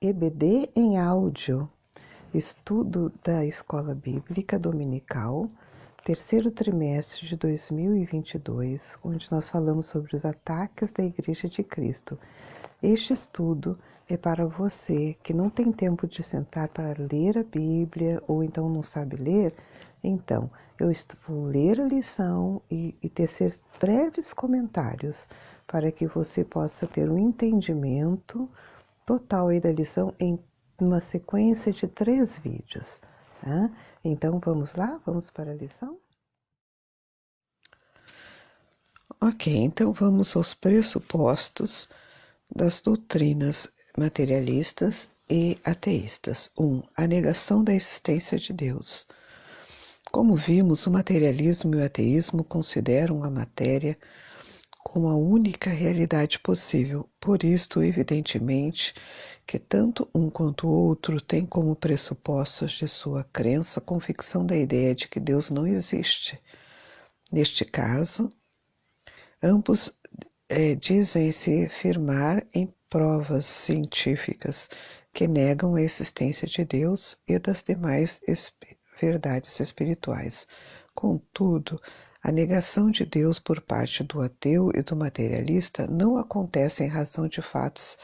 EBD em áudio, estudo da Escola Bíblica Dominical, terceiro trimestre de 2022, onde nós falamos sobre os ataques da Igreja de Cristo. Este estudo é para você que não tem tempo de sentar para ler a Bíblia ou então não sabe ler. Então, eu vou ler a lição e tecer breves comentários para que você possa ter um entendimento total aí da lição em uma sequência de 3 vídeos. Tá? Então, vamos lá? Vamos para a lição? Ok, então vamos aos pressupostos das doutrinas materialistas e ateístas. 1. A negação da existência de Deus. Como vimos, o materialismo e o ateísmo consideram a matéria como a única realidade possível. Por isto, evidentemente, que tanto um quanto o outro têm como pressupostos de sua crença a convicção da ideia de que Deus não existe. Neste caso, ambos dizem se firmar em provas científicas que negam a existência de Deus e das demais verdades espirituais. Contudo, a negação de Deus por parte do ateu e do materialista não acontece em razão de fatos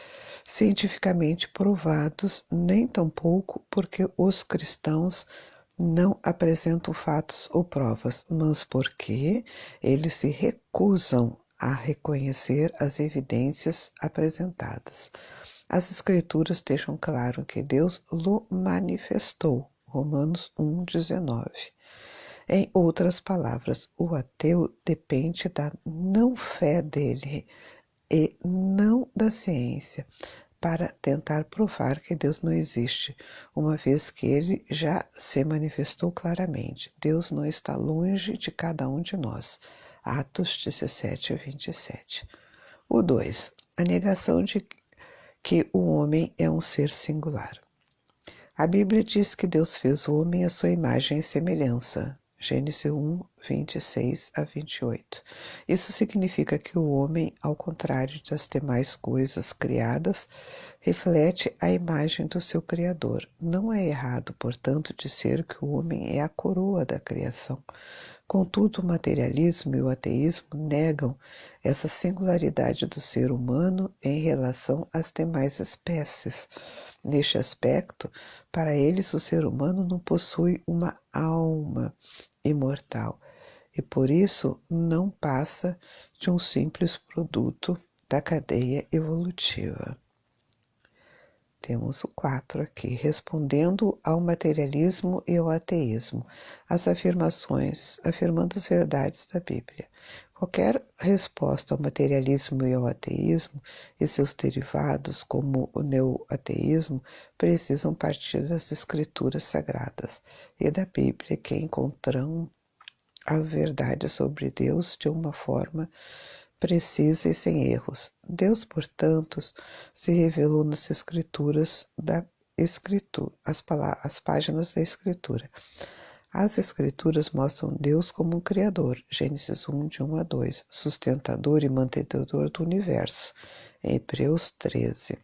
cientificamente provados, nem tampouco porque os cristãos não apresentam fatos ou provas, mas porque eles se recusam a reconhecer as evidências apresentadas. As Escrituras deixam claro que Deus o manifestou. Romanos 1,19. Em outras palavras, o ateu depende da não-fé dele e não da ciência para tentar provar que Deus não existe, uma vez que ele já se manifestou claramente. Deus não está longe de cada um de nós. Atos 17, 27. O 2. A negação de que o homem é um ser singular. A Bíblia diz que Deus fez o homem à sua imagem e semelhança. Gênesis 1, 26 a 28. Isso significa que o homem, ao contrário das demais coisas criadas, reflete a imagem do seu Criador. Não é errado, portanto, dizer que o homem é a coroa da criação. Contudo, o materialismo e o ateísmo negam essa singularidade do ser humano em relação às demais espécies. Neste aspecto, para eles, o ser humano não possui uma alma imortal e, por isso, não passa de um simples produto da cadeia evolutiva. Temos o 4 aqui, respondendo ao materialismo e ao ateísmo, as afirmações, afirmando as verdades da Bíblia. Qualquer resposta ao materialismo e ao ateísmo e seus derivados, como o neo-ateísmo, precisam partir das Escrituras Sagradas e da Bíblia, que encontram as verdades sobre Deus de uma forma precisa e sem erros. Deus, portanto, se revelou nas Escrituras da Escritura, as páginas da Escritura. As Escrituras mostram Deus como um Criador, Gênesis 1, de 1 a 2, sustentador e mantenedor do universo, em Hebreus 13.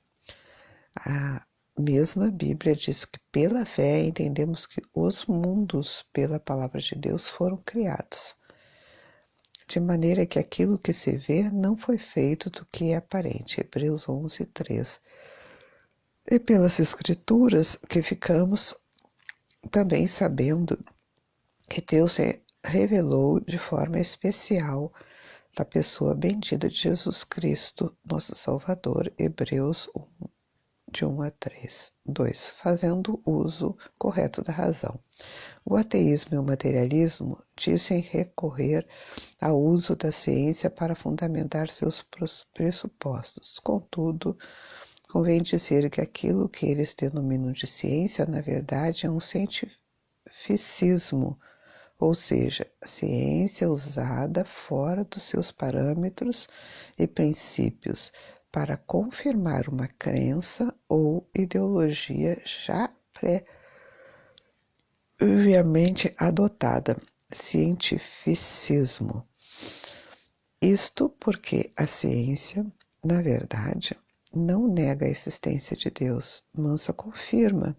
A mesma Bíblia diz que pela fé entendemos que os mundos, pela palavra de Deus, foram criados, de maneira que aquilo que se vê não foi feito do que é aparente, Hebreus 11, 3. E pelas Escrituras que ficamos também sabendo que Deus revelou de forma especial da pessoa bendita de Jesus Cristo, nosso Salvador, Hebreus 1, de 1 a 3. 2. Fazendo uso correto da razão. O ateísmo e o materialismo dizem recorrer ao uso da ciência para fundamentar seus pressupostos. Contudo, convém dizer que aquilo que eles denominam de ciência, na verdade, é um cientificismo, ou seja, a ciência usada fora dos seus parâmetros e princípios para confirmar uma crença ou ideologia já previamente adotada, cientificismo. Isto porque a ciência, na verdade, não nega a existência de Deus, mas a confirma.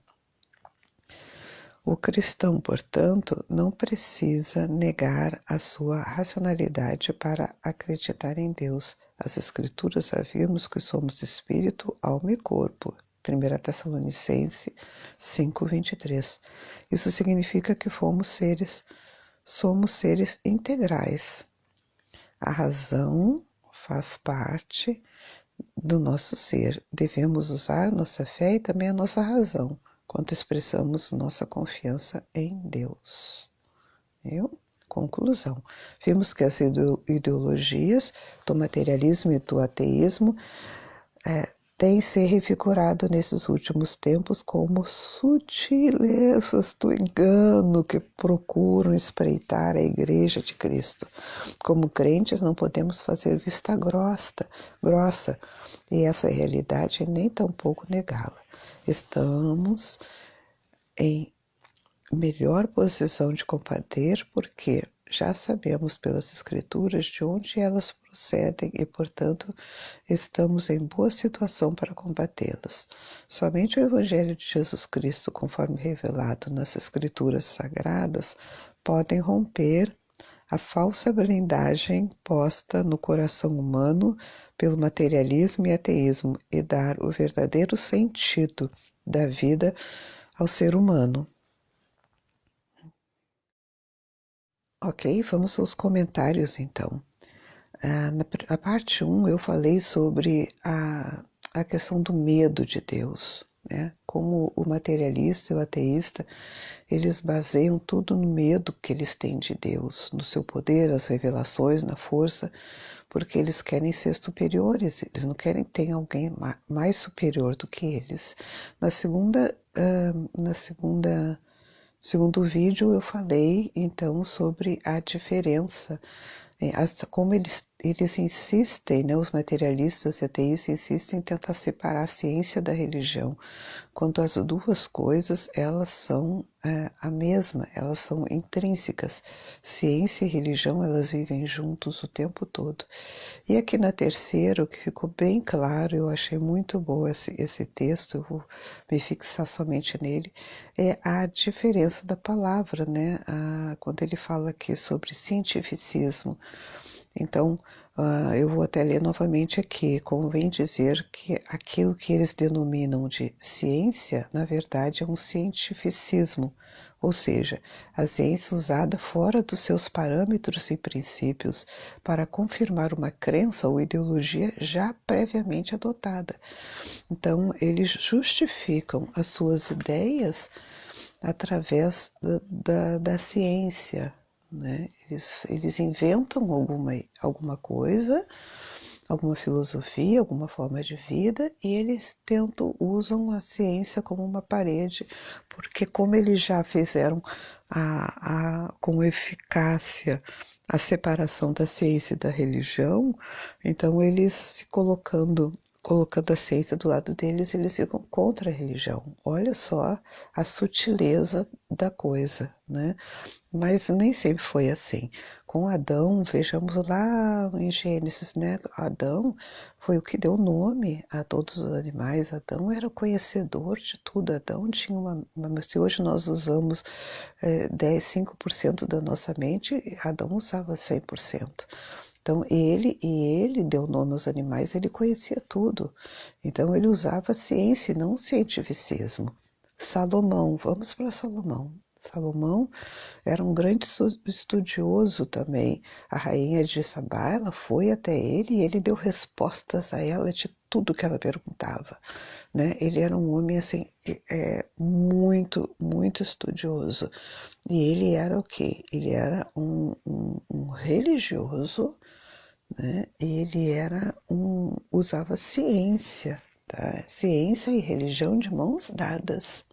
O cristão, portanto, não precisa negar a sua racionalidade para acreditar em Deus. As Escrituras afirmam que somos espírito, alma e corpo. 1 Tessalonicenses 5:23. Isso significa que somos seres integrais. A razão faz parte do nosso ser. Devemos usar nossa fé e também a nossa razão quando expressamos nossa confiança em Deus. Conclusão. Vimos que as ideologias do materialismo e do ateísmo têm se refigurado nesses últimos tempos como sutilezas do engano que procuram espreitar a Igreja de Cristo. Como crentes, não podemos fazer vista grossa, e essa realidade nem tampouco negá-la. Estamos em melhor posição de combater porque já sabemos pelas Escrituras de onde elas procedem e, portanto, estamos em boa situação para combatê-las. Somente o Evangelho de Jesus Cristo, conforme revelado nas Escrituras Sagradas, podem romper a falsa blindagem posta no coração humano pelo materialismo e ateísmo e dar o verdadeiro sentido da vida ao ser humano. Ok, vamos aos comentários então. Na parte 1 eu falei sobre a questão do medo de Deus, né? Como o materialista e o ateísta, eles baseiam tudo no medo que eles têm de Deus, no seu poder, as revelações, na força, porque eles querem ser superiores, eles não querem ter alguém mais superior do que eles. Segundo vídeo, eu falei então sobre a diferença, como eles insistem, né, os materialistas e ateístas insistem em tentar separar a ciência da religião, quando as duas coisas elas são a mesma, elas são intrínsecas. Ciência e religião elas vivem juntos o tempo todo. E aqui na terceira, o que ficou bem claro, eu achei muito bom esse texto, eu vou me fixar somente nele, é a diferença da palavra, né? Quando ele fala aqui sobre cientificismo. Então, eu vou até ler novamente aqui. Convém dizer que aquilo que eles denominam de ciência, na verdade, é um cientificismo, ou seja, a ciência usada fora dos seus parâmetros e princípios para confirmar uma crença ou ideologia já previamente adotada. Então, eles justificam as suas ideias através da ciência, né? Eles inventam alguma coisa, alguma filosofia, alguma forma de vida, e eles usam a ciência como uma parede, porque como eles já fizeram com eficácia a separação da ciência e da religião, então eles se colocando a ciência do lado deles, eles ficam contra a religião. Olha só a sutileza da coisa, né? Mas nem sempre foi assim. Com Adão, vejamos lá em Gênesis, né? Adão foi o que deu nome a todos os animais. Adão era conhecedor de tudo. Adão tinha se hoje nós usamos 5% da nossa mente, Adão usava 100%. Então, ele deu nome aos animais, ele conhecia tudo. Então, ele usava ciência e não cientificismo. Salomão, vamos para Salomão. Salomão era um grande estudioso também. A rainha de Sabá, ela foi até ele e ele deu respostas a ela de tudo que ela perguntava, né? Ele era um homem assim, muito, muito estudioso. E ele era o quê? Ele era um religioso, né? Ele usava ciência, tá? Ciência e religião de mãos dadas,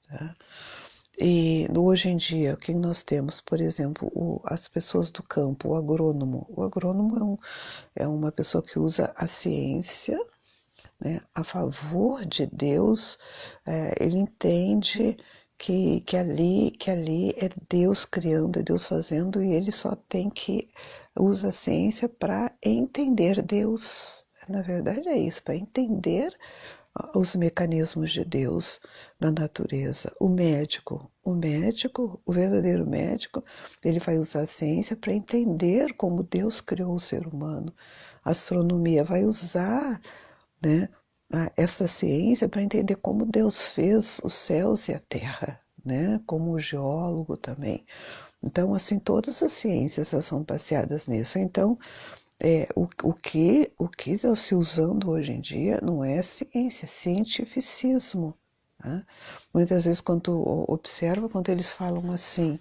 tá? E hoje em dia, o que nós temos? Por exemplo, as pessoas do campo, o agrônomo. O agrônomo é uma pessoa que usa a ciência, né, a favor de Deus. Ele entende que ali é Deus criando, é Deus fazendo, e ele só tem que usar a ciência para entender Deus. Na verdade é isso, para entender os mecanismos de Deus na natureza. O verdadeiro médico, ele vai usar a ciência para entender como Deus criou o ser humano. A astronomia vai usar, né, essa ciência para entender como Deus fez os céus e a terra, né, como o geólogo também. Então, assim, todas as ciências são baseadas nisso. Então, o que está se usando hoje em dia não é ciência, é cientificismo. Né? Muitas vezes, quando tu observa, quando eles falam assim,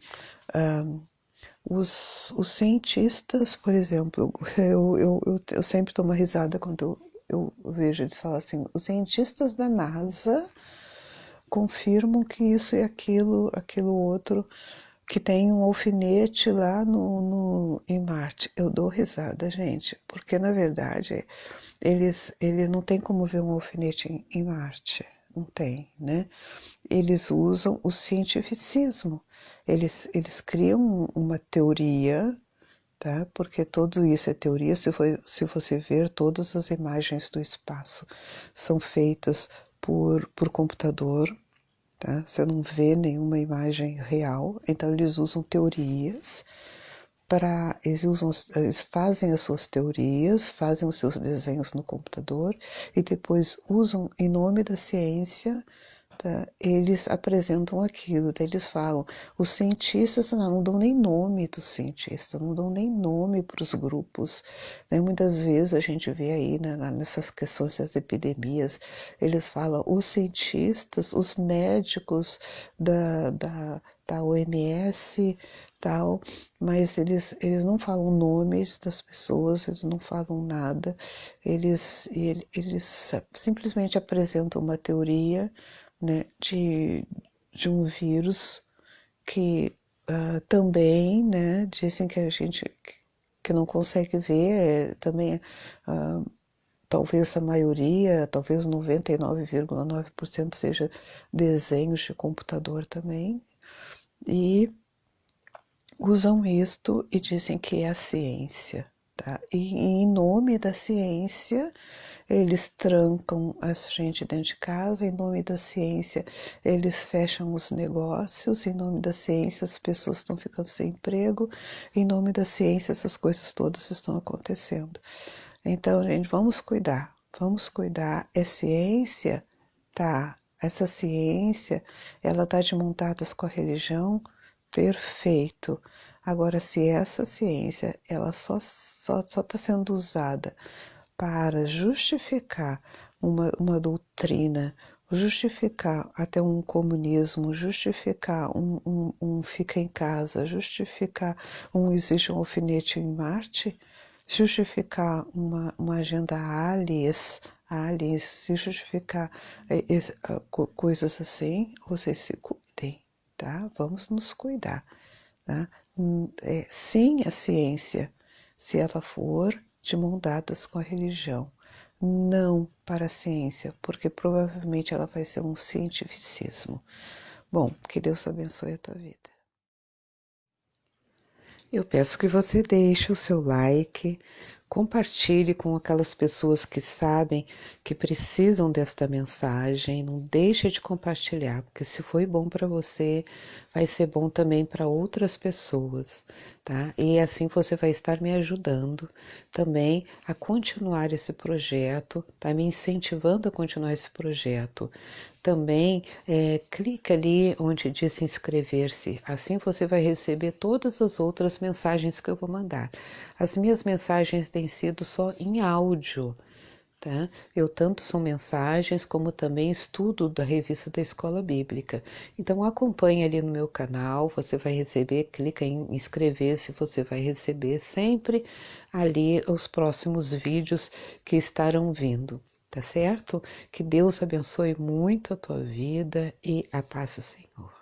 os cientistas, por exemplo, eu sempre tomo uma risada quando eu vejo eles falar assim, os cientistas da NASA confirmam que isso e aquilo outro, que tem um alfinete lá em Marte. Eu dou risada, gente, porque na verdade eles não tem como ver um alfinete em Marte. Não tem, né? Eles usam o cientificismo. Eles criam uma teoria, tá? Porque tudo isso é teoria. Se você ver, todas as imagens do espaço são feitas por computador, tá? Você não vê nenhuma imagem real, então eles usam teorias eles fazem as suas teorias, fazem os seus desenhos no computador e depois usam em nome da ciência, tá? Eles apresentam aquilo, tá? Eles falam, os cientistas não dão nem nome dos cientistas, não dão nem nome para os grupos, né? Muitas vezes a gente vê aí, né, nessas questões das epidemias, eles falam os cientistas, os médicos da OMS, tal, mas eles não falam nomes das pessoas, eles não falam nada, eles simplesmente apresentam uma teoria, né, de um vírus que também, né, dizem que a gente que não consegue ver, também talvez a maioria, talvez 99,9% seja desenhos de computador também, e usam isto e dizem que é a ciência, tá? E em nome da ciência, eles trancam a gente dentro de casa, em nome da ciência, eles fecham os negócios, em nome da ciência, as pessoas estão ficando sem emprego, em nome da ciência, essas coisas todas estão acontecendo. Então, gente, vamos cuidar. É ciência? Tá. Essa ciência, ela tá de montadas com a religião? Perfeito. Agora, se essa ciência ela só está sendo usada para justificar uma doutrina, justificar até um comunismo, justificar um fica em casa, justificar existe um alfinete em Marte, justificar uma agenda aliens, se justificar coisas assim, vocês se cuidem, tá? Vamos nos cuidar, tá? Sim, a ciência, se ela for de mão dadas com a religião, não para a ciência, porque provavelmente ela vai ser um cientificismo. Bom, que Deus abençoe a tua vida. Eu peço que você deixe o seu like, compartilhe com aquelas pessoas que sabem que precisam desta mensagem. Não deixe de compartilhar, porque se foi bom para você, vai ser bom também para outras pessoas, tá? E assim você vai estar me ajudando também a continuar esse projeto, tá? Me incentivando a continuar esse projeto. Também clica ali onde diz inscrever-se, assim você vai receber todas as outras mensagens que eu vou mandar. As minhas mensagens têm sido só em áudio, tá? Eu tanto são mensagens como também estudo da revista da Escola Bíblica. Então acompanhe ali no meu canal, você vai receber, clica em inscrever-se, você vai receber sempre ali os próximos vídeos que estarão vindo. Tá certo? Que Deus abençoe muito a tua vida e a paz do Senhor.